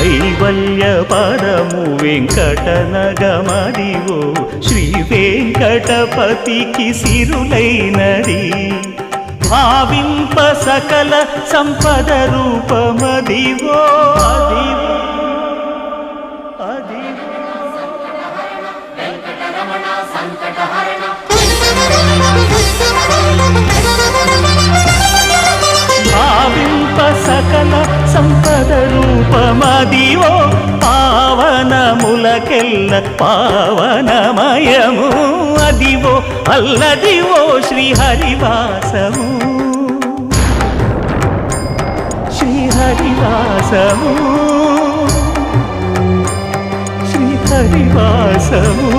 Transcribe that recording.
కైవల్య పదము వెంకటనగమదివో శ్రీ వెంకటపతికి సిరులైనది భావింప సకల సంపద రూపమదివో అదివో భావింప సకల సంపద రూపమదివో పావనములకెల్ల పావనమయము అదివో అల్లదివో శ్రీహరివాసము శ్రీహరివాసము శ్రీహరివాసము